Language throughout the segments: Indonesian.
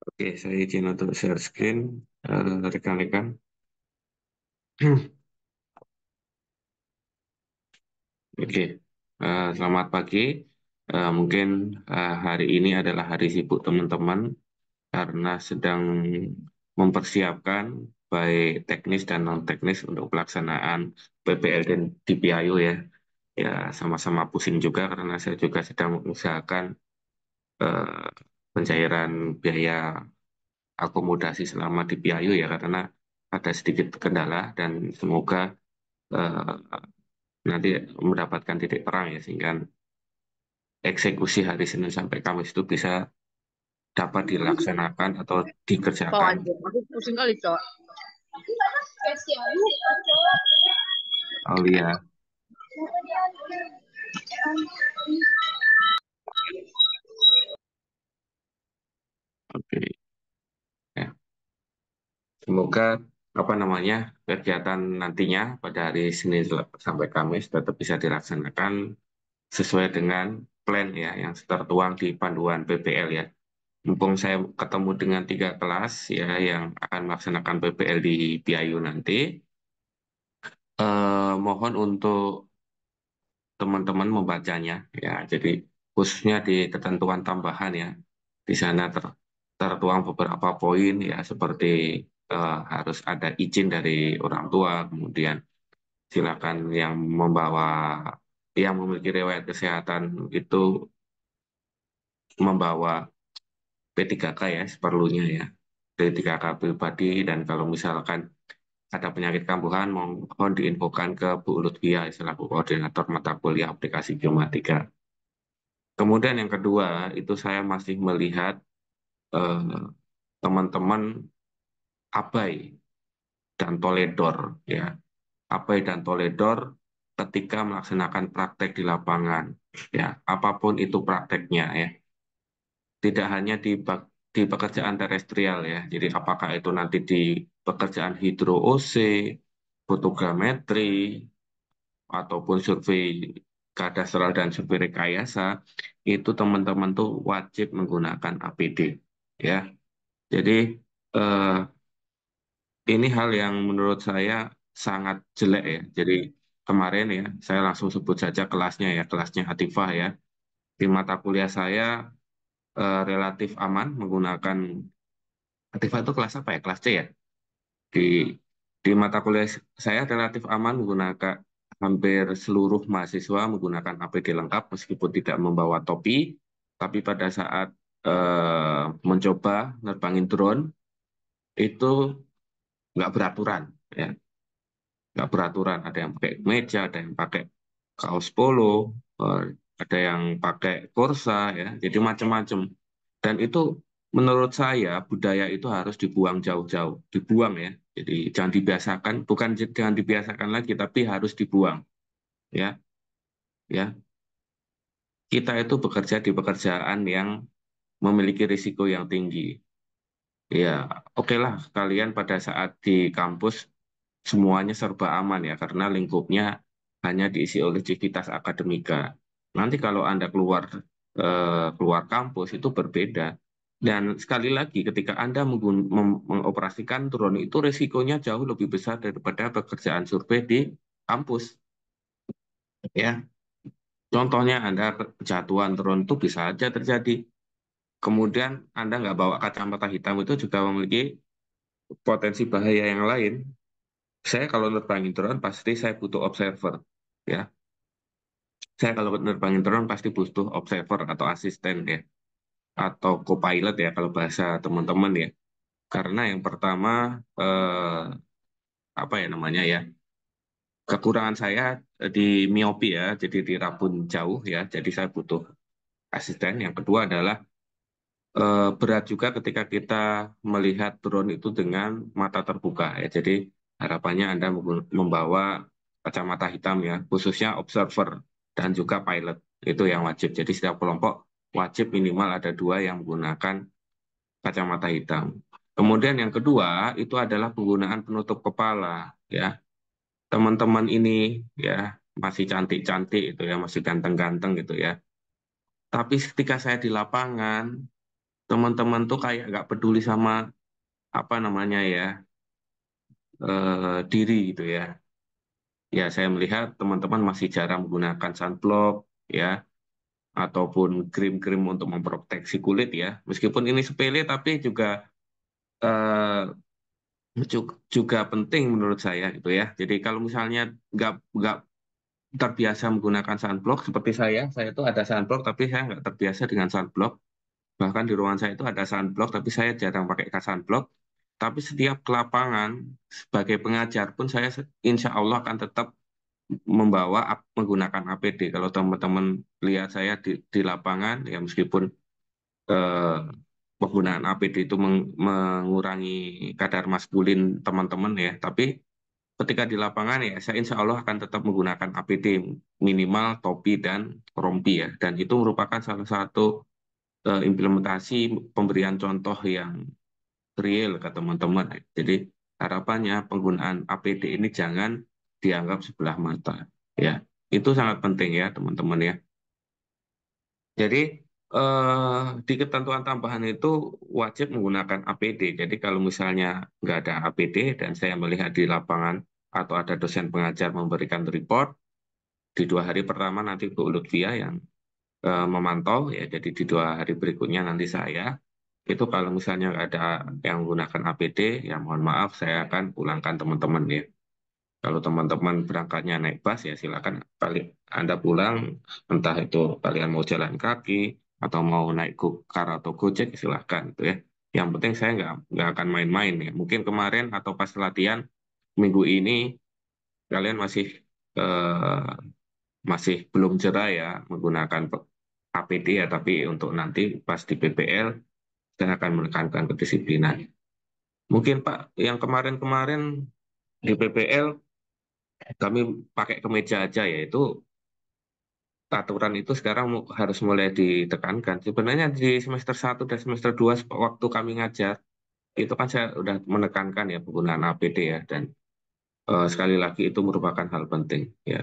Oke, saya izin untuk share screen, rekan-rekan. Oke, selamat pagi. Mungkin hari ini adalah hari sibuk teman-teman karena sedang mempersiapkan baik teknis dan non-teknis untuk pelaksanaan PPL dan DPIU ya. Ya, sama-sama pusing juga karena saya juga sedang mengusahakan eh, pencairan biaya akomodasi selama di PIU ya karena ada sedikit kendala dan semoga eh, nanti mendapatkan titik terang ya sehingga eksekusi hari Senin sampai Kamis itu bisa dapat dilaksanakan atau Bawa dikerjakan. aja. Aku pusing kali, Cok. Aulia. Oke. Ya. Semoga apa namanya kegiatan nantinya pada hari Senin sampai Kamis tetap bisa dilaksanakan sesuai dengan plan ya yang tertuang di panduan PPL ya. Mumpung saya ketemu dengan tiga kelas ya yang akan melaksanakan PPL di PIU nanti, mohon untuk teman-teman membacanya ya. Jadi khususnya di ketentuan tambahan ya, di sana tertuang beberapa poin ya seperti harus ada izin dari orang tua, kemudian silakan yang memiliki riwayat kesehatan itu membawa P3K ya seperlunya ya. P3K pribadi dan kalau misalkan ada penyakit kambuhan mohon diinfokan ke Bu Lutfia selaku koordinator mata kuliah aplikasi Geomatika. Kemudian yang kedua itu saya masih melihat eh, teman-teman abai dan toledor ya. Abai dan toledor ketika melaksanakan praktek di lapangan ya, apapun itu prakteknya ya. Tidak hanya di pekerjaan terestrial ya. Jadi apakah itu nanti di pekerjaan hidro OC, fotogrametri, ataupun survei kadastral dan survei rekayasa, itu teman-teman tuh wajib menggunakan APD ya. Jadi eh, ini hal yang menurut saya sangat jelek ya. Jadi kemarin ya, saya langsung sebut saja kelasnya ya, kelasnya Hatifah ya. Di mata kuliah saya relatif aman menggunakan Hatifah itu kelas apa ya? Kelas C ya. Di di mata kuliah saya relatif aman menggunakan hampir seluruh mahasiswa menggunakan APD lengkap meskipun tidak membawa topi. Tapi pada saat mencoba nerbangin drone itu nggak beraturan ya. Nggak beraturan. Ada yang pakai meja, ada yang pakai kaos polo, eh, ada yang pakai kursa, ya. Jadi macam-macam. Dan itu menurut saya budaya itu harus dibuang jauh-jauh, dibuang ya. Jadi jangan dibiasakan, bukan jangan dibiasakan lagi, tapi harus dibuang, ya. Ya, kita itu bekerja di pekerjaan yang memiliki risiko yang tinggi. Ya, oke lah, kalian pada saat di kampus semuanya serba aman ya karena lingkupnya hanya diisi oleh civitas akademika. Nanti kalau Anda keluar kampus itu berbeda. Dan sekali lagi ketika Anda mengoperasikan drone itu resikonya jauh lebih besar daripada pekerjaan survei di kampus ya. Contohnya Anda kejatuhan drone itu bisa saja terjadi. Kemudian Anda nggak bawa kacamata hitam itu juga memiliki potensi bahaya yang lain. Saya kalau nerbangin drone pasti saya butuh observer. Ya, saya kalau nerbangin drone pasti butuh observer atau asisten ya, atau co-pilot ya kalau bahasa teman-teman ya. Karena yang pertama apa ya namanya ya, kekurangan saya di miopi ya, jadi di rabun jauh ya. Jadi saya butuh asisten. Yang kedua adalah berat juga ketika kita melihat drone itu dengan mata terbuka ya. Jadi harapannya Anda membawa kacamata hitam ya, khususnya observer dan juga pilot itu yang wajib. Jadi setiap kelompok wajib minimal ada dua yang menggunakan kacamata hitam. Kemudian yang kedua itu adalah penggunaan penutup kepala ya. Teman-teman ini ya masih cantik-cantik itu ya, masih ganteng-ganteng gitu ya. Tapi ketika saya di lapangan teman-teman tuh kayak nggak peduli sama apa namanya ya, diri gitu ya. Ya, saya melihat teman-teman masih jarang menggunakan sunblock ya, ataupun krim-krim untuk memproteksi kulit ya. Meskipun ini sepele, tapi juga juga penting menurut saya gitu ya. Jadi kalau misalnya nggak terbiasa menggunakan sunblock seperti saya tuh ada sunblock tapi saya nggak terbiasa dengan sunblock. Bahkan di ruangan saya itu ada sunblock tapi saya jarang pakai sunblock. Tapi setiap ke lapangan sebagai pengajar pun saya insya Allah akan tetap menggunakan APD. Kalau teman-teman lihat saya di lapangan ya meskipun eh, penggunaan APD itu mengurangi kadar maskulin teman-teman ya, tapi ketika di lapangan ya saya insya Allah akan tetap menggunakan APD minimal topi dan rompi ya, dan itu merupakan salah satu implementasi pemberian contoh yang real ke teman-teman. Jadi harapannya penggunaan APD ini jangan dianggap sebelah mata ya, itu sangat penting ya teman-teman ya. Jadi di ketentuan tambahan itu wajib menggunakan APD. Jadi kalau misalnya nggak ada APD dan saya melihat di lapangan atau ada dosen pengajar memberikan report, di 2 hari pertama nanti Bu Lutfia yang memantau ya. Jadi di 2 hari berikutnya nanti saya itu kalau misalnya nggak ada yang menggunakan APD, ya mohon maaf saya akan pulangkan teman-teman ya. Kalau teman-teman berangkatnya naik bus ya silakan kali Anda pulang, entah itu kalian mau jalan kaki atau mau naik Gokar atau Gojek silakan gitu ya. Yang penting saya nggak akan main-main ya. Mungkin kemarin atau pas latihan minggu ini kalian eh, masih belum jera ya menggunakan APD ya, tapi untuk nanti pas di PPL saya akan menekankan kedisiplinan. Mungkin Pak yang kemarin-kemarin di PPL kami pakai kemeja aja ya, itu aturan itu sekarang harus mulai ditekankan. Sebenarnya di semester 1 dan semester 2 waktu kami ngajar, itu kan saya udah menekankan ya penggunaan APD ya, dan sekali lagi itu merupakan hal penting ya.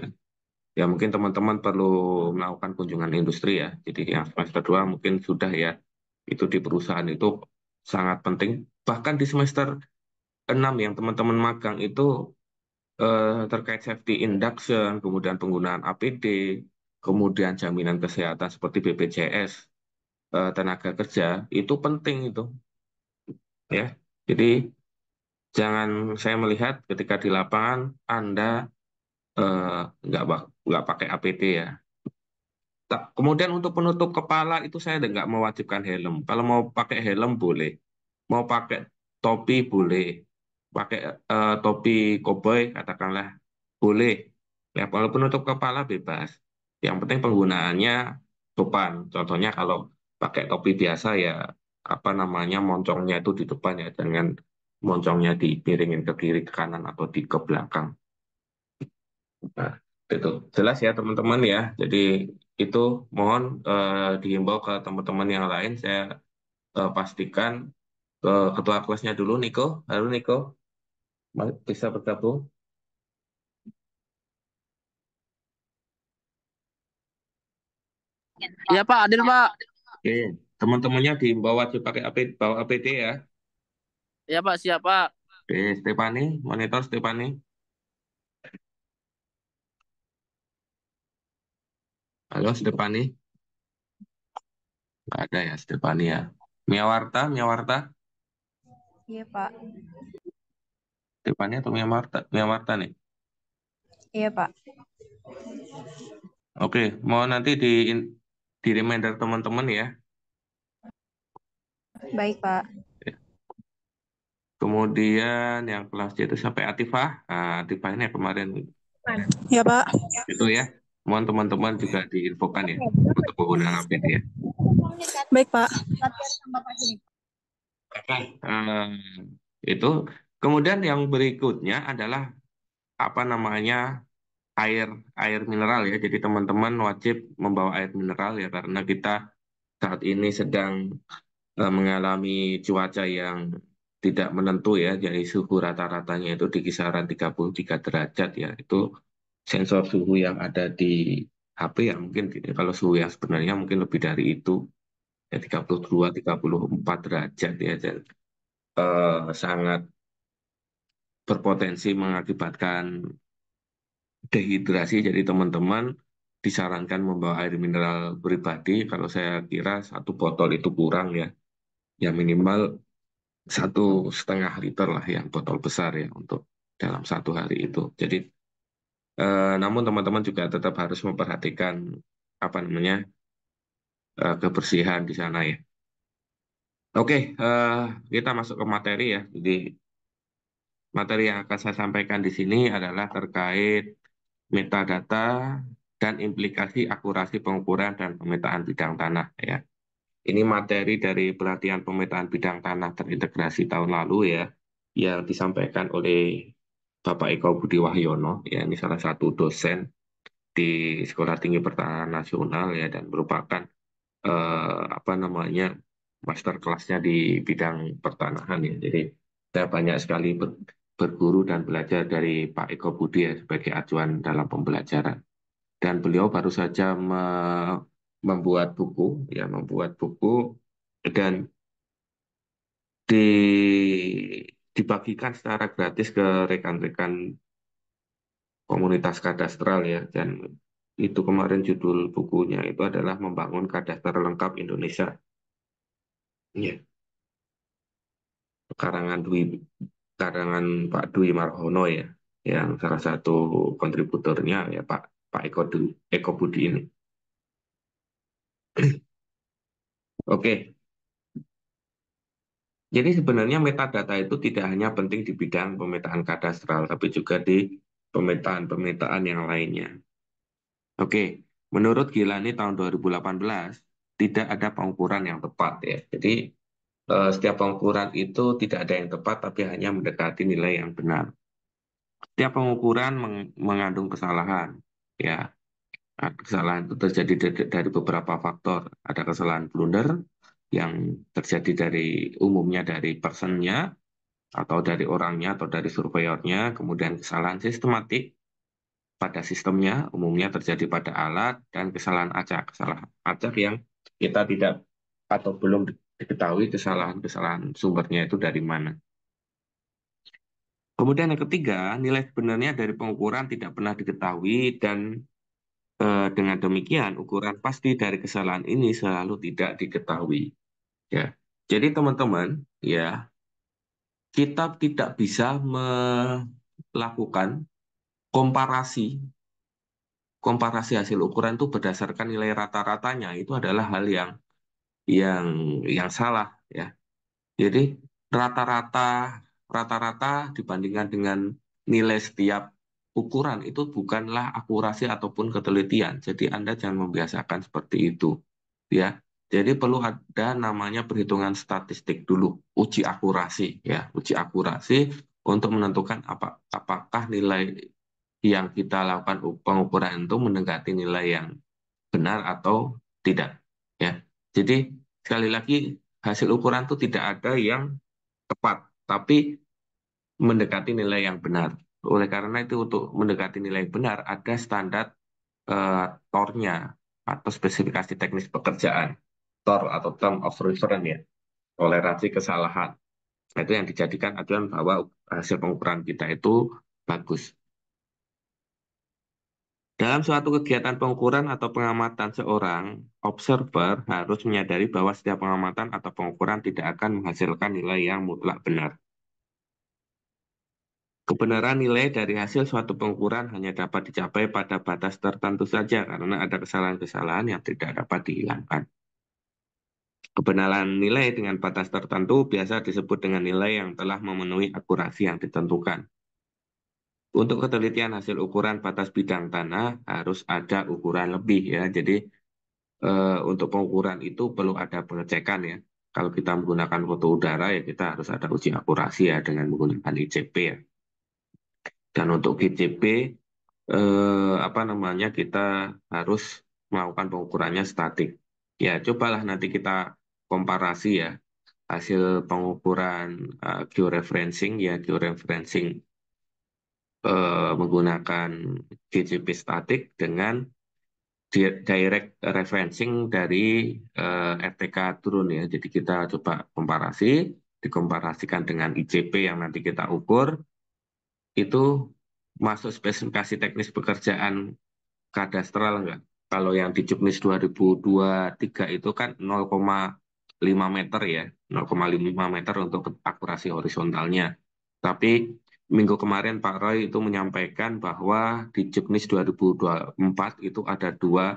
Ya mungkin teman-teman perlu melakukan kunjungan industri ya. Jadi yang semester 2 mungkin sudah ya, itu di perusahaan itu sangat penting. Bahkan di semester 6 yang teman-teman magang itu terkait safety induction, kemudian penggunaan APD, kemudian jaminan kesehatan seperti BPJS, tenaga kerja, itu penting itu ya. Jadi jangan saya melihat ketika di lapangan Anda eh, nggak pakai APD ya. Kemudian untuk penutup kepala itu saya nggak mewajibkan helm. Kalau mau pakai helm boleh, mau pakai topi boleh, pakai topi koboi katakanlah boleh. Ya, kalau penutup kepala bebas. Yang penting penggunaannya sopan. Contohnya kalau pakai topi biasa ya apa namanya moncongnya itu di depan ya, dengan moncongnya dipiringin ke kiri, ke kanan atau di ke belakang. Nah, itu jelas ya teman-teman ya. Jadi itu mohon dihimbau ke teman-teman yang lain. Saya pastikan ke ketua kelasnya dulu, Niko. Halo Niko, bisa bergabung? Iya Pak, Adil Pak. Oke, teman-temannya dihimbau wajib pakai bawa APD ya. Iya Pak, siap Pak. Oke, Stefani, monitor Stefani. Halo Stefani, nggak ada ya Stefani ya. Miawarta, Miawarta, Iya, Pak. Stefani atau Miawarta, Miawarta nih. Iya, Pak. Oke, mau nanti di reminder teman-teman ya. Baik, Pak. Kemudian yang kelas C itu sampai Atifah. Nah, Atifah ini yang kemarin Iya, Pak. itu ya. Mohon teman-teman juga diinfokan ya untuk penggunaan APD ya. Baik, Pak. Oke, itu. Kemudian yang berikutnya adalah apa namanya air air mineral ya. Jadi teman-teman wajib membawa air mineral ya karena kita saat ini sedang mengalami cuaca yang tidak menentu ya. Jadi suhu rata-ratanya itu di kisaran 33 derajat ya. Itu sensor suhu yang ada di HP ya mungkin gitu. Kalau suhu yang sebenarnya mungkin lebih dari itu. ya 32, 34 derajat ya, dan sangat berpotensi mengakibatkan dehidrasi. Jadi teman-teman disarankan membawa air mineral pribadi. Kalau saya kira 1 botol itu kurang ya, ya minimal 1,5 liter lah yang botol besar ya untuk dalam 1 hari itu. Jadi namun teman-teman juga tetap harus memperhatikan apa namanya kebersihan di sana ya. Oke, kita masuk ke materi ya. Jadi materi yang akan saya sampaikan di sini adalah terkait metadata dan implikasi akurasi pengukuran dan pemetaan bidang tanah ya. Ini materi dari pelatihan pemetaan bidang tanah terintegrasi tahun lalu ya, yang disampaikan oleh Bapak Eko Budi Wahyono ya, ini salah satu dosen di Sekolah Tinggi Pertanahan Nasional ya, dan merupakan apa namanya master kelasnya di bidang pertanahan ya. Jadi saya banyak sekali berguru dan belajar dari Pak Eko Budi ya, sebagai acuan dalam pembelajaran. Dan beliau baru saja membuat buku ya, membuat buku dan dibagikan secara gratis ke rekan-rekan komunitas kadastral ya. Dan itu kemarin judul bukunya itu adalah Membangun Kadaster Lengkap Indonesia. Ya, karangan karangan Pak Dwi Marhono ya, yang salah satu kontributornya ya Pak Eko Budi ini. Oke, jadi sebenarnya metadata itu tidak hanya penting di bidang pemetaan kadastral, tapi juga di pemetaan-pemetaan yang lainnya. Oke, menurut Gilani tahun 2018, tidak ada pengukuran yang tepat ya. Jadi setiap pengukuran itu tidak ada yang tepat, tapi hanya mendekati nilai yang benar. Setiap pengukuran mengandung kesalahan. Ya, kesalahan itu terjadi dari beberapa faktor. Ada kesalahan blunder yang terjadi umumnya dari personnya, atau dari orangnya, atau dari surveyornya. Kemudian kesalahan sistematik pada sistemnya, umumnya terjadi pada alat, dan kesalahan acak. Kesalahan acak yang kita tidak atau belum diketahui kesalahan-kesalahan sumbernya itu dari mana. Kemudian yang ketiga, nilai sebenarnya dari pengukuran tidak pernah diketahui, dan dengan demikian ukuran pasti dari kesalahan ini selalu tidak diketahui. Ya, jadi teman-teman, ya kita tidak bisa melakukan komparasi komparasi hasil ukuran itu berdasarkan nilai rata-ratanya. Itu adalah hal yang yang salah ya. Jadi rata-rata rata-rata dibandingkan dengan nilai setiap ukuran itu bukanlah akurasi ataupun ketelitian. Jadi Anda jangan membiasakan seperti itu ya. Jadi perlu ada namanya perhitungan statistik dulu, uji akurasi ya, uji akurasi untuk menentukan apakah nilai yang kita lakukan pengukuran itu mendekati nilai yang benar atau tidak ya. Jadi sekali lagi, hasil ukuran itu tidak ada yang tepat, tapi mendekati nilai yang benar. Oleh karena itu, untuk mendekati nilai yang benar ada standar TOR-nya, atau spesifikasi teknis pekerjaan. TOR atau Term of Reference ya, toleransi kesalahan. Nah, itu yang dijadikan acuan bahwa hasil pengukuran kita itu bagus. Dalam suatu kegiatan pengukuran atau pengamatan, seorang observer harus menyadari bahwa setiap pengamatan atau pengukuran tidak akan menghasilkan nilai yang mutlak benar. Kebenaran nilai dari hasil suatu pengukuran hanya dapat dicapai pada batas tertentu saja karena ada kesalahan-kesalahan yang tidak dapat dihilangkan. Kebenaran nilai dengan batas tertentu biasa disebut dengan nilai yang telah memenuhi akurasi yang ditentukan. Untuk ketelitian hasil ukuran batas bidang tanah harus ada ukuran lebih ya. Jadi untuk pengukuran itu perlu ada pengecekan ya. Kalau kita menggunakan foto udara ya kita harus ada uji akurasi ya dengan menggunakan ICP ya. Dan untuk GCP apa namanya, kita harus melakukan pengukurannya statik. Ya, cobalah nanti kita komparasi ya hasil pengukuran georeferencing ya, georeferencing menggunakan GCP statik dengan direct referencing dari RTK turun ya. Jadi kita coba komparasi, dikomparasikan dengan ICP yang nanti kita ukur, itu masuk spesifikasi teknis pekerjaan kadastral enggak? Kalau yang di Juknis 2023 itu kan 0,5 meter ya, 0,5 meter untuk akurasi horizontalnya. Tapi minggu kemarin Pak Roy itu menyampaikan bahwa di Juknis 2024 itu ada dua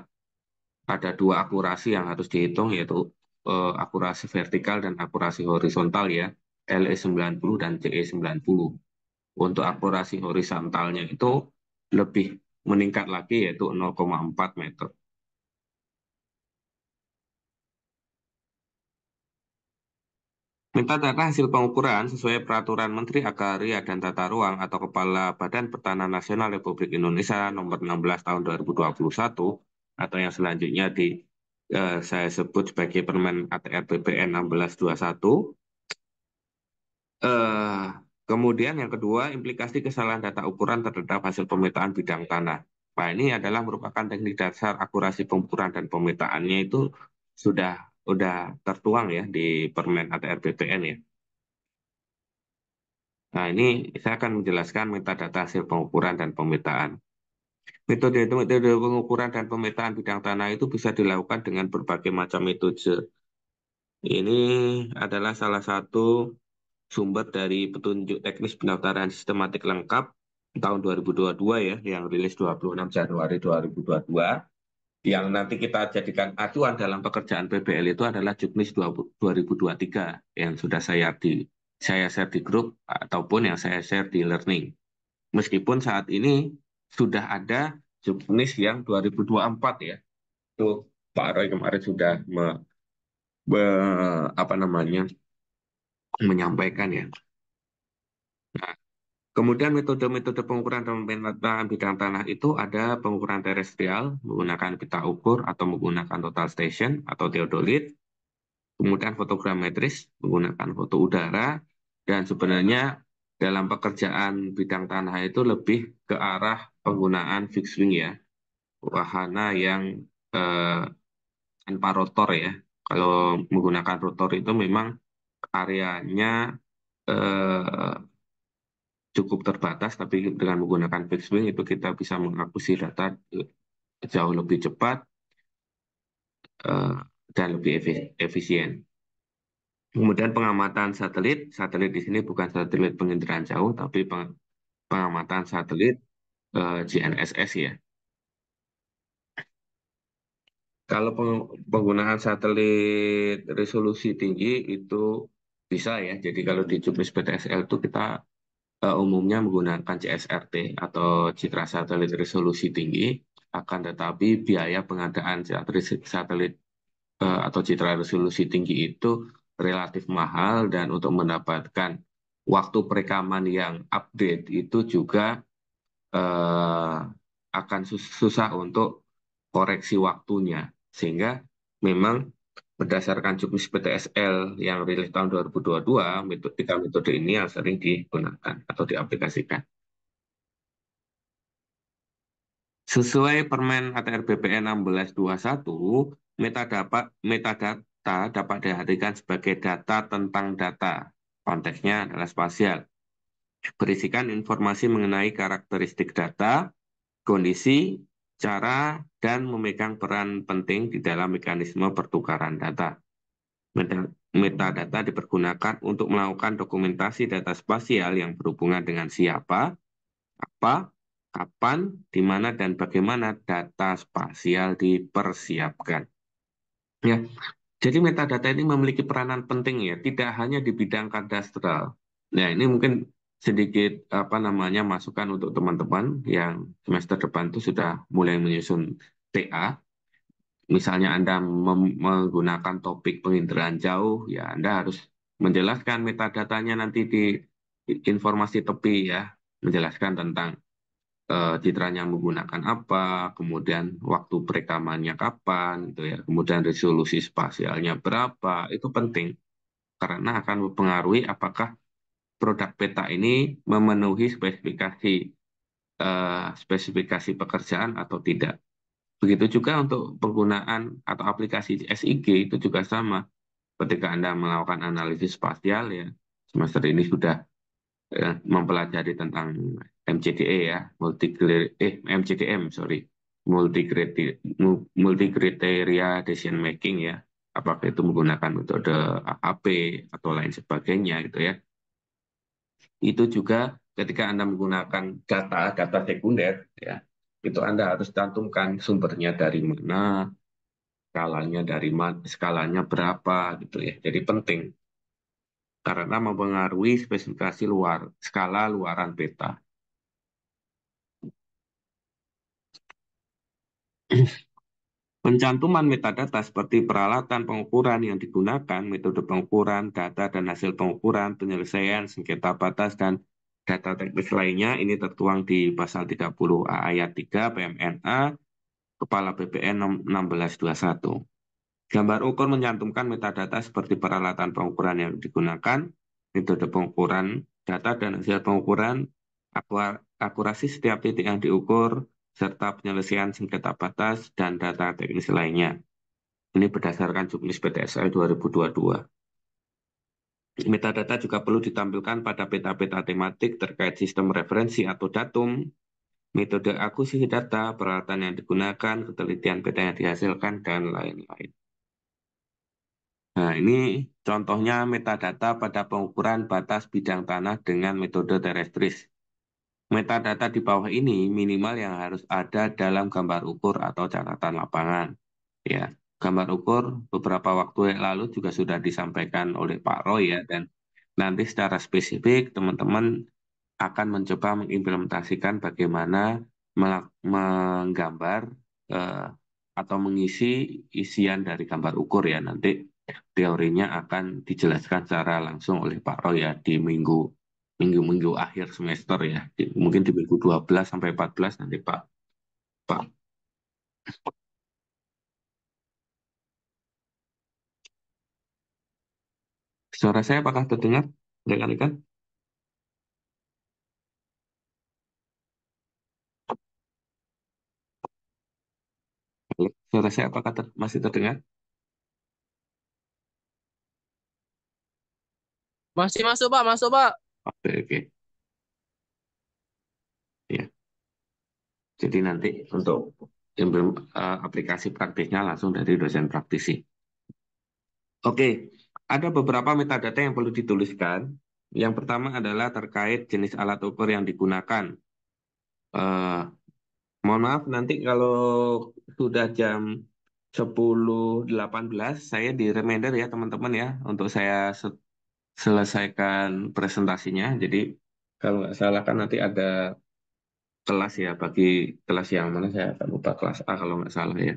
akurasi yang harus dihitung, yaitu akurasi vertikal dan akurasi horizontal ya, LE 90 dan CE 90. Untuk akurasi horizontalnya itu lebih meningkat lagi, yaitu 0,4 meter. Minta data hasil pengukuran sesuai Peraturan Menteri Agraria dan Tata Ruang atau Kepala Badan Pertanahan Nasional Republik Indonesia Nomor 16 Tahun 2021 atau yang selanjutnya saya sebut sebagai Permen ATR BPN 1621. Eh, Kemudian yang kedua, implikasi kesalahan data ukuran terhadap hasil pemetaan bidang tanah. Nah, ini adalah merupakan teknik dasar akurasi pengukuran dan pemetaannya itu sudah tertuang ya di Permen ATR BPN ya. Nah, ini saya akan menjelaskan metadata hasil pengukuran dan pemetaan. Metode pengukuran dan pemetaan bidang tanah itu bisa dilakukan dengan berbagai macam metode. Ini adalah salah satu sumber dari petunjuk teknis pendaftaran sistematik lengkap tahun 2022 ya, yang rilis 26 Januari 2022. Yang nanti kita jadikan acuan dalam pekerjaan PBL itu adalah Juknis 2023 yang sudah saya share di grup ataupun yang saya share di learning. Meskipun saat ini sudah ada Juknis yang 2024 ya. Itu Pak Roy kemarin sudah apa namanya menyampaikan ya. Nah, kemudian metode-metode pengukuran dan pemetaan bidang tanah itu ada pengukuran terestrial menggunakan pita ukur atau menggunakan total station atau theodolit, kemudian fotogrametris menggunakan foto udara, dan sebenarnya dalam pekerjaan bidang tanah itu lebih ke arah penggunaan fixed wing ya, wahana yang eh, tanpa rotor ya. Kalau menggunakan rotor itu memang areanya eh, cukup terbatas, tapi dengan menggunakan fixed wing itu kita bisa mengakuisisi data jauh lebih cepat eh, dan lebih efisien. Kemudian pengamatan satelit, satelit di sini bukan satelit penginderaan jauh, tapi pengamatan satelit GNSS ya. Kalau penggunaan satelit resolusi tinggi itu bisa ya. Jadi kalau di Juknis PTSL itu kita umumnya menggunakan CSRT atau Citra Satelit Resolusi Tinggi, akan tetapi biaya pengadaan satelit atau citra resolusi tinggi itu relatif mahal, dan untuk mendapatkan waktu perekaman yang update itu juga eh, akan susah untuk koreksi waktunya. Sehingga memang berdasarkan Juknis PTSL yang rilis tahun 2022, tiga metode ini yang sering digunakan atau diaplikasikan. Sesuai Permen ATR BPN 1621, metadata dapat diartikan sebagai data tentang data. Konteksnya adalah spasial. Berisikan informasi mengenai karakteristik data, kondisi, cara, dan memegang peran penting di dalam mekanisme pertukaran data. Metadata dipergunakan untuk melakukan dokumentasi data spasial yang berhubungan dengan siapa, apa, kapan, di mana, dan bagaimana data spasial dipersiapkan. Ya, jadi metadata ini memiliki peranan penting ya, tidak hanya di bidang kadastral. Nah, ini mungkin sedikit apa namanya masukan untuk teman-teman yang semester depan itu sudah mulai menyusun TA. Misalnya Anda menggunakan topik penginderaan jauh, ya Anda harus menjelaskan metadatanya nanti di informasi tepi ya, menjelaskan tentang citranya menggunakan apa, kemudian waktu perekamannya kapan, gitu ya, kemudian resolusi spasialnya berapa, itu penting karena akan mempengaruhi apakah produk peta ini memenuhi spesifikasi pekerjaan atau tidak. Begitu juga untuk penggunaan atau aplikasi SIG itu juga sama. Ketika Anda melakukan analisis spasial ya, semester ini sudah mempelajari tentang MCDA ya, MCDM, sorry, multi criteria decision making ya. Apakah itu menggunakan metode AAP atau lain sebagainya gitu ya. Itu juga ketika Anda menggunakan data sekunder ya, itu Anda harus cantumkan sumbernya dari mana, skalanya dari mana, skalanya berapa gitu ya. Jadi penting karena mempengaruhi spesifikasi skala luaran peta. Pencantuman metadata seperti peralatan pengukuran yang digunakan, metode pengukuran, data dan hasil pengukuran, penyelesaian, sengketa batas, dan data teknis lainnya ini tertuang di pasal 30A ayat 3 PMNA Kepala BPN 1621. Gambar ukur mencantumkan metadata seperti peralatan pengukuran yang digunakan, metode pengukuran, data dan hasil pengukuran, akurasi setiap titik yang diukur, serta penyelesaian sengketa batas dan data teknis lainnya. Ini berdasarkan Juknis PTSL 2022. Metadata juga perlu ditampilkan pada peta-peta tematik terkait sistem referensi atau datum, metode akuisisi data, peralatan yang digunakan, ketelitian peta yang dihasilkan, dan lain-lain. Nah, ini contohnya metadata pada pengukuran batas bidang tanah dengan metode terestris. Metadata di bawah ini minimal yang harus ada dalam gambar ukur atau catatan lapangan. Ya, gambar ukur beberapa waktu yang lalu juga sudah disampaikan oleh Pak Roy ya, dan nanti secara spesifik teman-teman akan mencoba mengimplementasikan bagaimana menggambar eh, atau mengisi isian dari gambar ukur ya. Nanti teorinya akan dijelaskan secara langsung oleh Pak Roy ya di minggu-minggu akhir semester ya. Mungkin di minggu 12 sampai 14 nanti Pak. Suara saya apakah terdengar? Rekan-rekan? Suara saya apakah masih terdengar? Masih masuk, Pak. Masuk, Pak. Oke, oke. Ya. Jadi nanti untuk aplikasi praktisnya langsung dari dosen praktisi. Oke, ada beberapa metadata yang perlu dituliskan. Yang pertama adalah terkait jenis alat ukur yang digunakan. Eh, Mohon maaf, nanti kalau sudah jam 10.18, saya di reminder ya teman-teman ya, untuk saya selesaikan presentasinya. Jadi kalau nggak salah kan nanti ada kelas ya, bagi kelas yang mana saya akan lupa kelas A kalau nggak salah ya.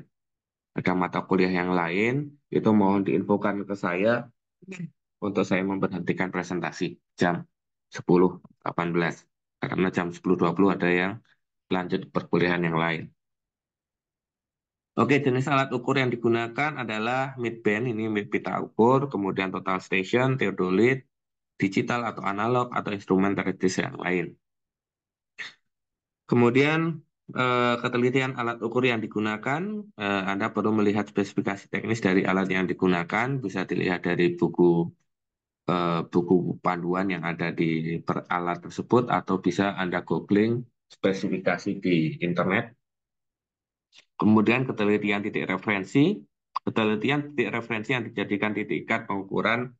Ada mata kuliah yang lain, itu mohon diinfokan ke saya untuk saya memberhentikan presentasi jam 10.18. Karena jam 10.20 ada yang lanjut perkuliahan yang lain. Oke, jenis alat ukur yang digunakan adalah mid-band, ini mid pita ukur, kemudian total station, theodolit, digital atau analog, atau instrumen terestris yang lain. Kemudian ketelitian alat ukur yang digunakan, Anda perlu melihat spesifikasi teknis dari alat yang digunakan, bisa dilihat dari buku panduan yang ada di alat tersebut, atau bisa Anda googling spesifikasi di internet. Kemudian ketelitian titik referensi, ketelitian titik referensi yang dijadikan titik ikat pengukuran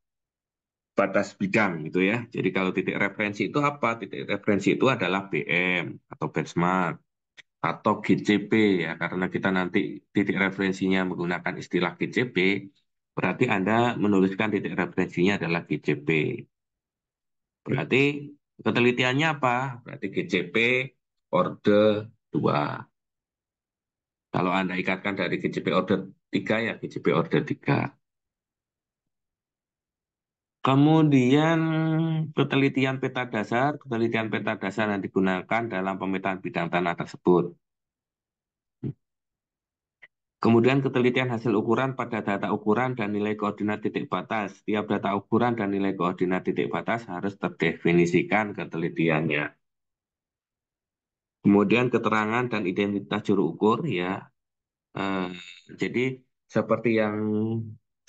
batas bidang gitu ya. Jadi kalau titik referensi itu apa? Titik referensi itu adalah BM atau benchmark atau GCP ya, karena kita nanti titik referensinya menggunakan istilah GCP, berarti Anda menuliskan titik referensinya adalah GCP. Berarti ketelitiannya apa? Berarti GCP orde 2. Kalau Anda ikatkan dari GCP order 3 ya GCP order 3. Kemudian ketelitian peta dasar yang digunakan dalam pemetaan bidang tanah tersebut. Kemudian ketelitian hasil ukuran pada data ukuran dan nilai koordinat titik batas. Tiap data ukuran dan nilai koordinat titik batas harus terdefinisikan ketelitiannya. Kemudian keterangan dan identitas juru ukur ya. Eh, jadi seperti yang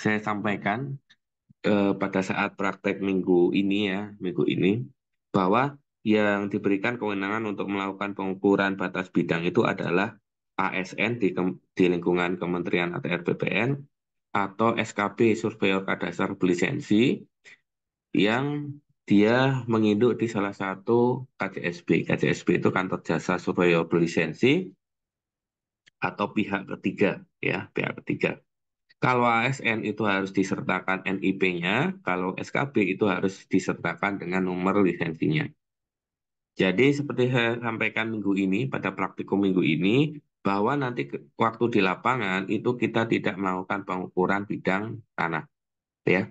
saya sampaikan pada saat praktek minggu ini, bahwa yang diberikan kewenangan untuk melakukan pengukuran batas bidang itu adalah ASN di lingkungan Kementerian ATR BPN atau SKB Surveyor Kadasar Berlisensi yang dia menginduk di salah satu KJSB. KJSB itu Kantor Jasa Surveyor Berlisensi atau pihak ketiga, ya, pihak ketiga. Kalau ASN itu harus disertakan NIP-nya, kalau SKB itu harus disertakan dengan nomor lisensinya. Jadi seperti saya sampaikan minggu ini, pada praktikum minggu ini, bahwa nanti waktu di lapangan itu kita tidak melakukan pengukuran bidang tanah. Ya,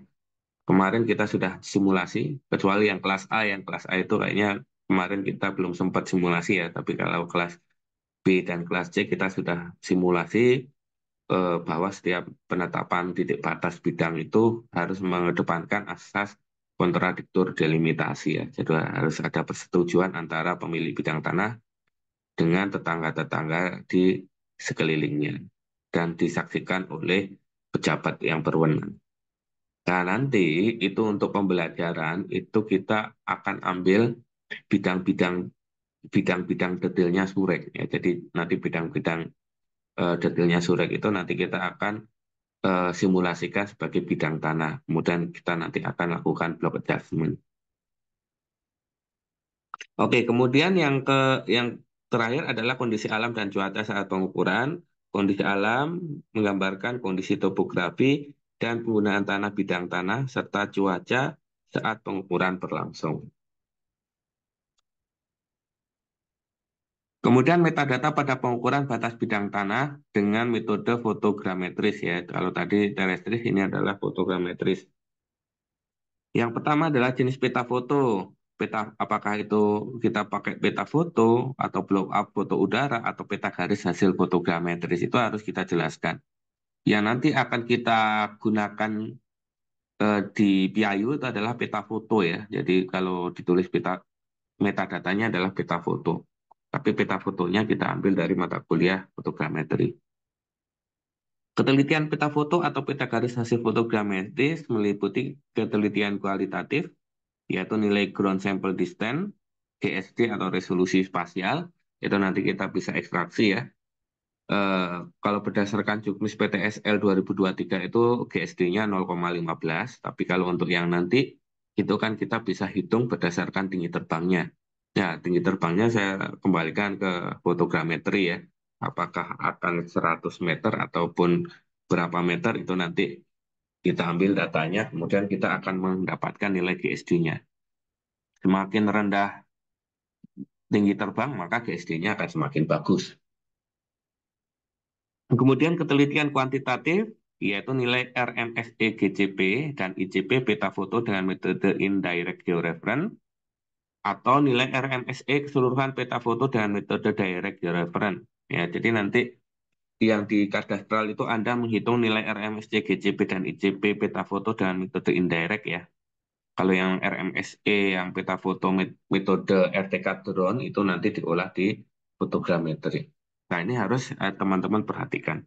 kemarin kita sudah simulasi, kecuali yang kelas A itu kayaknya kemarin kita belum sempat simulasi ya, tapi kalau kelas B dan kelas C kita sudah simulasi bahwa setiap penetapan titik batas bidang itu harus mengedepankan asas kontradiktur delimitasi ya. Jadi harus ada persetujuan antara pemilik bidang tanah dengan tetangga-tetangga di sekelilingnya dan disaksikan oleh pejabat yang berwenang. Nah, nanti itu untuk pembelajaran itu kita akan ambil bidang-bidang bidang-bidang detailnya surek ya. Jadi nanti bidang-bidang detailnya surek itu nanti kita akan simulasikan sebagai bidang tanah. Kemudian kita nanti akan lakukan block adjustment. Oke, kemudian yang terakhir adalah kondisi alam dan cuaca saat pengukuran. Kondisi alam menggambarkan kondisi topografi dan penggunaan tanah bidang tanah serta cuaca saat pengukuran berlangsung. Kemudian metadata pada pengukuran batas bidang tanah dengan metode fotogrametris ya. Kalau tadi terestris, ini adalah fotogrametris. Yang pertama adalah jenis peta foto. Peta, apakah itu kita pakai peta foto atau blow up foto udara atau peta garis hasil fotogrametris itu harus kita jelaskan. Yang nanti akan kita gunakan di PIU itu adalah peta foto ya. Jadi kalau ditulis metadatanya adalah peta foto. Tapi peta fotonya kita ambil dari mata kuliah fotogrametri. Ketelitian peta foto atau peta garis hasil fotogrametris meliputi ketelitian kualitatif, yaitu nilai ground sample distance, GSD atau resolusi spasial, itu nanti kita bisa ekstraksi ya. Kalau berdasarkan Juknis PTSL 2023 itu GSD-nya 0,15, tapi kalau untuk yang nanti itu kan kita bisa hitung berdasarkan tinggi terbangnya. Ya, tinggi terbangnya saya kembalikan ke fotogrametri ya. Apakah akan 100 meter ataupun berapa meter itu nanti kita ambil datanya, kemudian kita akan mendapatkan nilai GSD-nya. Semakin rendah tinggi terbang, maka GSD-nya akan semakin bagus. Kemudian ketelitian kuantitatif, yaitu nilai RMSE GCP dan ICP peta foto dengan metode indirect georeference, atau nilai RMSE keseluruhan peta foto dengan metode direct georeference. Ya, jadi nanti yang di kadastral itu Anda menghitung nilai RMSE GCP dan ICP peta foto dengan metode indirect ya. Kalau yang RMSE yang peta foto metode RTK drone itu nanti diolah di fotogrametri. Nah, ini harus teman-teman perhatikan.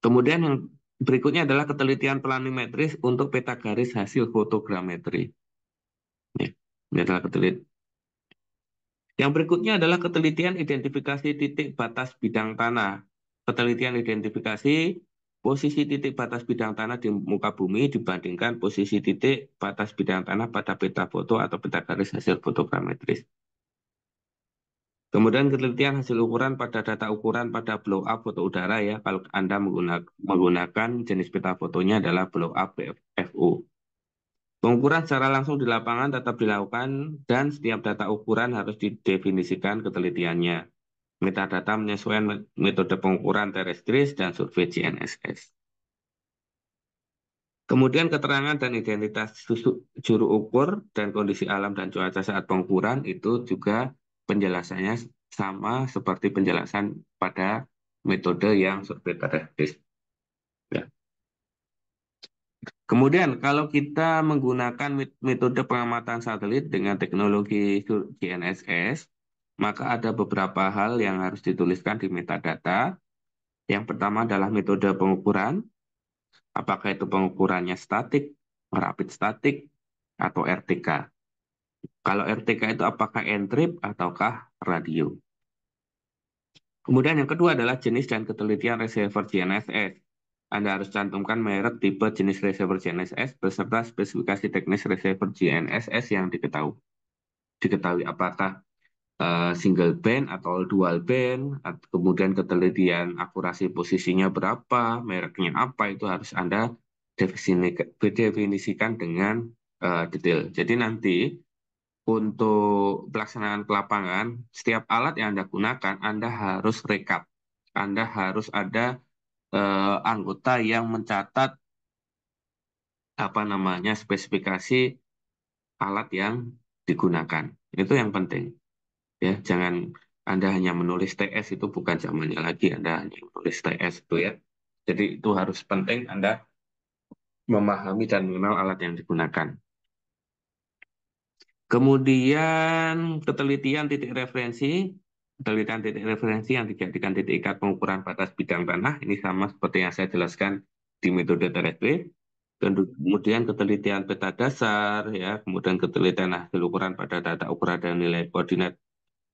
Kemudian yang berikutnya adalah ketelitian planimetris untuk peta garis hasil fotogrametri. Ya, ini adalah Yang berikutnya adalah ketelitian identifikasi titik batas bidang tanah. Ketelitian identifikasi posisi titik batas bidang tanah di muka bumi dibandingkan posisi titik batas bidang tanah pada peta foto atau peta garis hasil fotogrametris. Kemudian ketelitian hasil ukuran pada data ukuran pada blow up foto udara ya. Kalau Anda menggunakan jenis peta fotonya adalah blow up FU. Pengukuran secara langsung di lapangan tetap dilakukan dan setiap data ukuran harus didefinisikan ketelitiannya. Metadata menyesuaikan metode pengukuran terestris dan survei GNSS. Kemudian keterangan dan identitas juru ukur dan kondisi alam dan cuaca saat pengukuran itu juga penjelasannya sama seperti penjelasan pada metode yang survei terestris. Ya. Kemudian kalau kita menggunakan metode pengamatan satelit dengan teknologi GNSS, maka ada beberapa hal yang harus dituliskan di metadata. Yang pertama adalah metode pengukuran, apakah itu pengukurannya statik, rapid statik, atau RTK. Kalau RTK itu apakah entrip ataukah radio. Kemudian yang kedua adalah jenis dan ketelitian receiver GNSS. Anda harus cantumkan merek, tipe, jenis receiver GNSS, beserta spesifikasi teknis receiver GNSS yang diketahui. Diketahui apakah single band atau dual band, kemudian ketelitian akurasi posisinya berapa, mereknya apa, itu harus Anda definisikan dengan detail. Jadi nanti untuk pelaksanaan ke lapangan, setiap alat yang Anda gunakan, Anda harus rekap. Anda harus ada anggota yang mencatat apa namanya spesifikasi alat yang digunakan. Itu yang penting. Ya, jangan Anda hanya menulis TS, itu bukan zamannya lagi Anda hanya menulis TS itu ya. Jadi itu harus penting Anda memahami dan mengenal alat yang digunakan. Kemudian ketelitian titik referensi. Ketelitian titik referensi yang dijadikan titik ikat pengukuran batas bidang tanah. Ini sama seperti yang saya jelaskan di metode terestris. Kemudian ketelitian peta dasar, ya, kemudian ketelitian hasil ukuran pada data ukuran dan nilai koordinat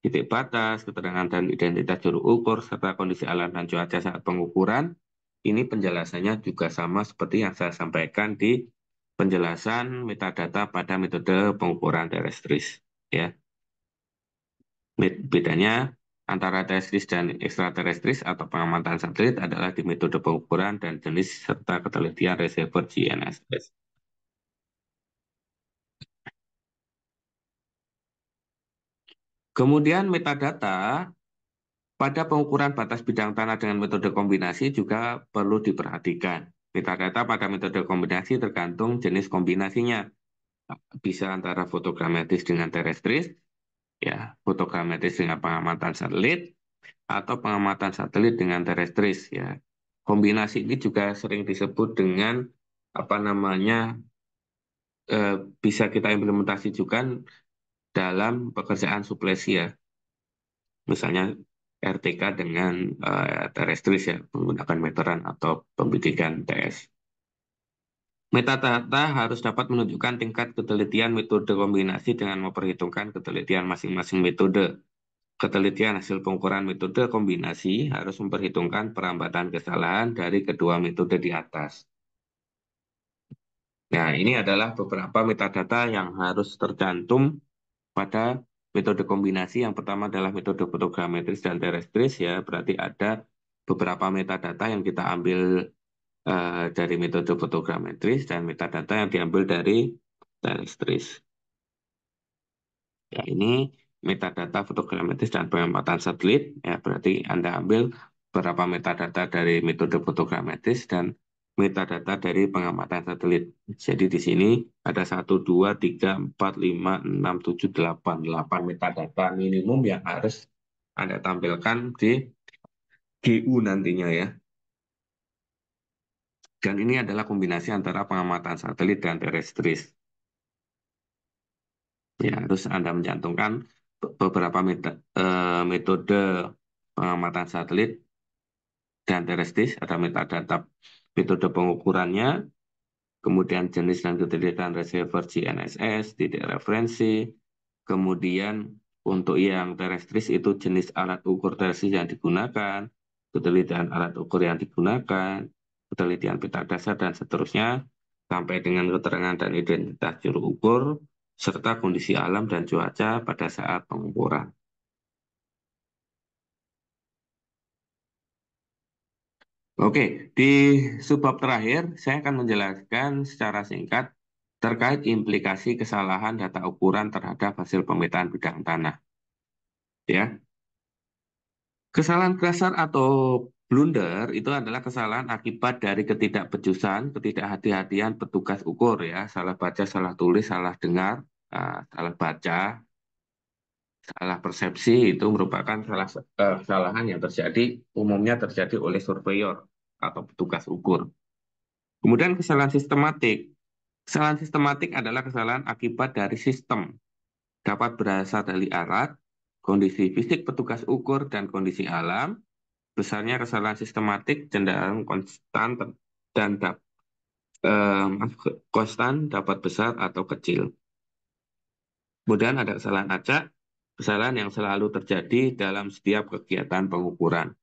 titik batas, keterangan dan identitas juru ukur, serta kondisi alam dan cuaca saat pengukuran. Ini penjelasannya juga sama seperti yang saya sampaikan di penjelasan metadata pada metode pengukuran terestris. Ya, bedanya antara terestris dan ekstraterestris atau pengamatan satelit adalah di metode pengukuran dan jenis serta ketelitian receiver GNSS. Kemudian metadata pada pengukuran batas bidang tanah dengan metode kombinasi juga perlu diperhatikan. Metadata pada metode kombinasi tergantung jenis kombinasinya. Bisa antara fotogrametris dengan terestris, ya, fotogrametris dengan pengamatan satelit, atau pengamatan satelit dengan terestris, ya. Kombinasi ini juga sering disebut dengan apa namanya eh, bisa kita implementasi juga dalam pekerjaan suplesi ya. Misalnya RTK dengan terestris ya, menggunakan meteran atau pembidikan TS. Metadata harus dapat menunjukkan tingkat ketelitian metode kombinasi dengan memperhitungkan ketelitian masing-masing metode. Ketelitian hasil pengukuran metode kombinasi harus memperhitungkan perambatan kesalahan dari kedua metode di atas. Nah, ini adalah beberapa metadata yang harus tercantum pada metode kombinasi. Yang pertama adalah metode fotogrametris dan terestris ya, berarti ada beberapa metadata yang kita ambil dari metode fotogrametris dan metadata yang diambil dari terestris. Ya, ini metadata fotogrametris dan pengamatan satelit ya, berarti Anda ambil beberapa metadata dari metode fotogrametris dan metadata dari pengamatan satelit. Jadi di sini ada 1, 2, 3, 4, 5, 6, 7, 8 metadata minimum yang harus Anda tampilkan di GU nantinya ya. Dan ini adalah kombinasi antara pengamatan satelit dan terestris. Ya, harus Anda mencantumkan beberapa metode pengamatan satelit dan terestris, ada metadata metode pengukurannya, kemudian jenis dan ketelitian receiver GNSS, titik referensi, kemudian untuk yang terestris itu jenis alat ukur terestris yang digunakan, ketelitian alat ukur yang digunakan, ketelitian peta dasar, dan seterusnya, sampai dengan keterangan dan identitas juru ukur, serta kondisi alam dan cuaca pada saat pengukuran. Oke, di subbab terakhir, saya akan menjelaskan secara singkat terkait implikasi kesalahan data ukuran terhadap hasil pemetaan bidang tanah. Ya, kesalahan dasar atau blunder itu adalah kesalahan akibat dari ketidakbejusan, ketidakhati-hatian petugas ukur ya, salah baca, salah tulis, salah dengar, salah baca, salah persepsi itu merupakan kesalahan yang terjadi umumnya terjadi oleh surveyor atau petugas ukur. Kemudian kesalahan sistematik. Kesalahan sistematik adalah kesalahan akibat dari sistem. Dapat berasal dari alat, kondisi fisik petugas ukur dan kondisi alam, besarnya kesalahan sistematik cenderung konstan dan konstan dapat besar atau kecil. Kemudian ada kesalahan acak, kesalahan yang selalu terjadi dalam setiap kegiatan pengukuran.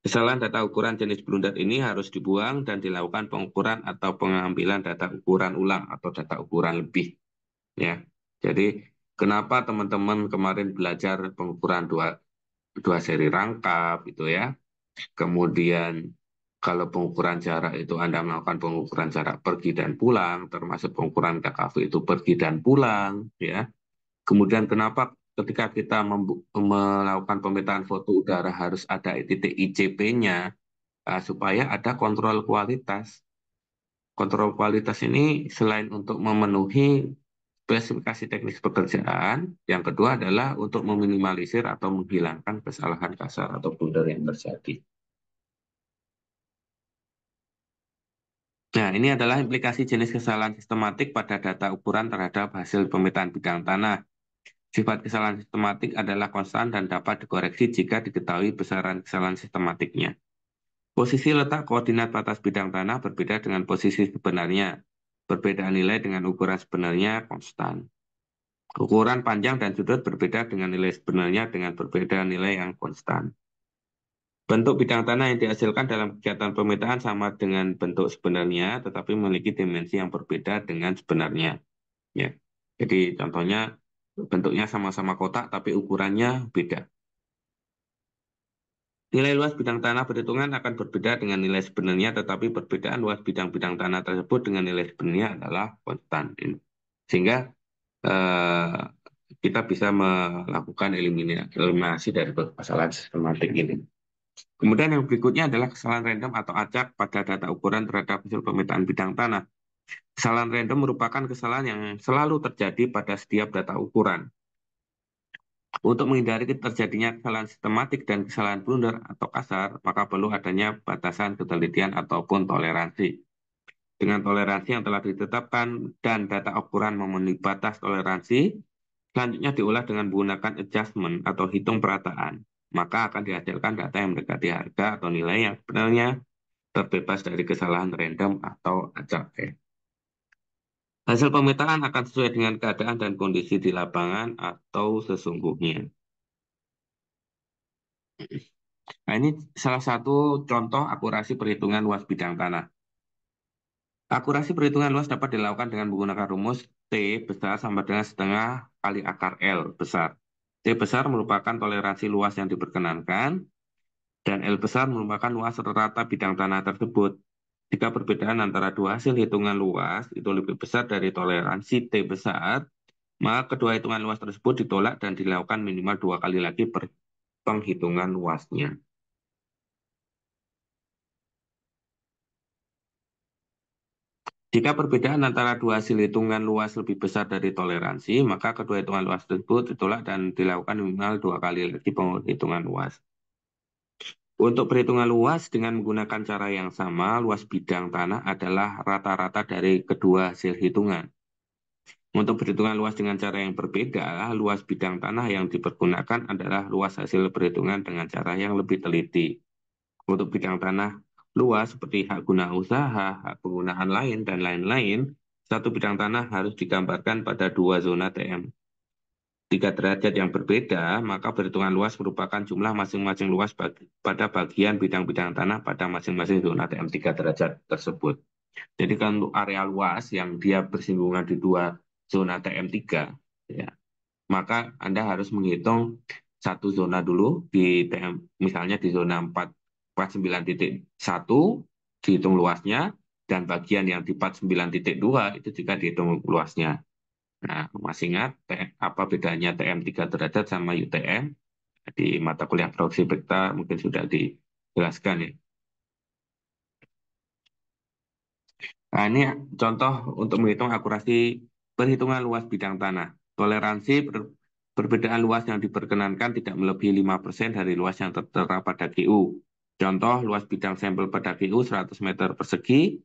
Kesalahan data ukuran jenis blunder ini harus dibuang dan dilakukan pengukuran atau pengambilan data ukuran ulang atau data ukuran lebih. Ya, jadi kenapa teman-teman kemarin belajar pengukuran dua seri rangkap itu ya? Kemudian kalau pengukuran jarak itu Anda melakukan pengukuran jarak pergi dan pulang, termasuk pengukuran KKV itu pergi dan pulang, ya. Kemudian kenapa ketika kita melakukan pemetaan foto udara harus ada titik ICP-nya supaya ada kontrol kualitas. Kontrol kualitas ini selain untuk memenuhi spesifikasi teknis pekerjaan, yang kedua adalah untuk meminimalisir atau menghilangkan kesalahan kasar atau blunder yang terjadi. Nah, ini adalah implikasi jenis kesalahan sistematik pada data ukuran terhadap hasil pemetaan bidang tanah. Sifat kesalahan sistematik adalah konstan dan dapat dikoreksi jika diketahui besaran kesalahan sistematiknya. Posisi letak koordinat batas bidang tanah berbeda dengan posisi sebenarnya. Perbedaan nilai dengan ukuran sebenarnya konstan. Ukuran panjang dan sudut berbeda dengan nilai sebenarnya dengan perbedaan nilai yang konstan. Bentuk bidang tanah yang dihasilkan dalam kegiatan pemetaan sama dengan bentuk sebenarnya, tetapi memiliki dimensi yang berbeda dengan sebenarnya. Ya, jadi contohnya bentuknya sama-sama kotak, tapi ukurannya beda. Nilai luas bidang tanah perhitungan akan berbeda dengan nilai sebenarnya, tetapi perbedaan luas bidang-bidang tanah tersebut dengan nilai sebenarnya adalah konstan. Sehingga eh, kita bisa melakukan eliminasi dari permasalahan sistematik ini. Kemudian yang berikutnya adalah kesalahan random atau acak pada data ukuran terhadap hasil pemetaan bidang tanah. Kesalahan random merupakan kesalahan yang selalu terjadi pada setiap data ukuran. Untuk menghindari terjadinya kesalahan sistematik dan kesalahan blunder atau kasar, maka perlu adanya batasan ketelitian ataupun toleransi. Dengan toleransi yang telah ditetapkan dan data ukuran memenuhi batas toleransi, selanjutnya diolah dengan menggunakan adjustment atau hitung perataan. Maka akan dihasilkan data yang mendekati harga atau nilai yang sebenarnya terbebas dari kesalahan random atau acak. Hasil pemetaan akan sesuai dengan keadaan dan kondisi di lapangan atau sesungguhnya. Nah, ini salah satu contoh akurasi perhitungan luas bidang tanah. Akurasi perhitungan luas dapat dilakukan dengan menggunakan rumus T besar sama dengan setengah kali akar L besar. T besar merupakan toleransi luas yang diperkenankan, dan L besar merupakan luas rata bidang tanah tersebut. Jika perbedaan antara dua hasil hitungan luas itu lebih besar dari toleransi T besar, maka kedua hitungan luas tersebut ditolak dan dilakukan minimal 2 kali lagi penghitungan luasnya. Jika perbedaan antara dua hasil hitungan luas lebih besar dari toleransi, maka kedua hitungan luas tersebut ditolak dan dilakukan minimal 2 kali lagi penghitungan luas. Untuk perhitungan luas dengan menggunakan cara yang sama, luas bidang tanah adalah rata-rata dari kedua hasil hitungan. Untuk perhitungan luas dengan cara yang berbeda, luas bidang tanah yang dipergunakan adalah luas hasil perhitungan dengan cara yang lebih teliti. Untuk bidang tanah luas seperti hak guna usaha, hak penggunaan lain, dan lain-lain, satu bidang tanah harus digambarkan pada dua zona TM 3 derajat yang berbeda, maka perhitungan luas merupakan jumlah masing-masing luas pada bagian bidang-bidang tanah pada masing-masing zona TM 3 derajat tersebut. Jadi kan untuk area luas yang dia bersinggungan di dua zona TM3, ya, maka Anda harus menghitung satu zona dulu di TM, misalnya di zona 449.1 dihitung luasnya, dan bagian yang di 49.2 itu juga dihitung luasnya. Nah, masih ingat apa bedanya TM 3 derajat sama UTM? Di mata kuliah proxy vektor mungkin sudah dijelaskan ya. Nah, ini contoh untuk menghitung akurasi perhitungan luas bidang tanah. Toleransi perbedaan luas yang diperkenankan tidak melebihi 5% dari luas yang tertera pada GU. Contoh, luas bidang sampel pada GU 100 meter persegi,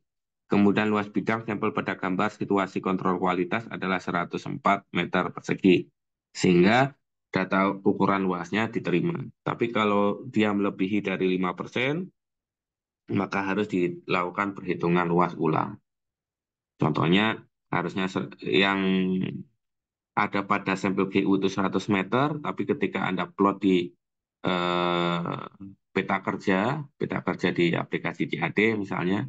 kemudian luas bidang sampel pada gambar situasi kontrol kualitas adalah 104 meter persegi. Sehingga data ukuran luasnya diterima. Tapi kalau dia melebihi dari 5%, maka harus dilakukan perhitungan luas ulang. Contohnya harusnya yang ada pada sampel GU itu 100 meter, tapi ketika Anda plot di eh, peta kerja di aplikasi CAD misalnya,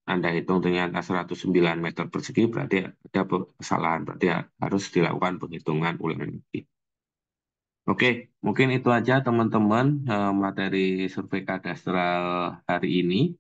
Anda hitung ternyata 109 meter persegi, berarti ada kesalahan, berarti harus dilakukan penghitungan ulang lagi. Oke, mungkin itu aja teman-teman materi survei kadastral hari ini.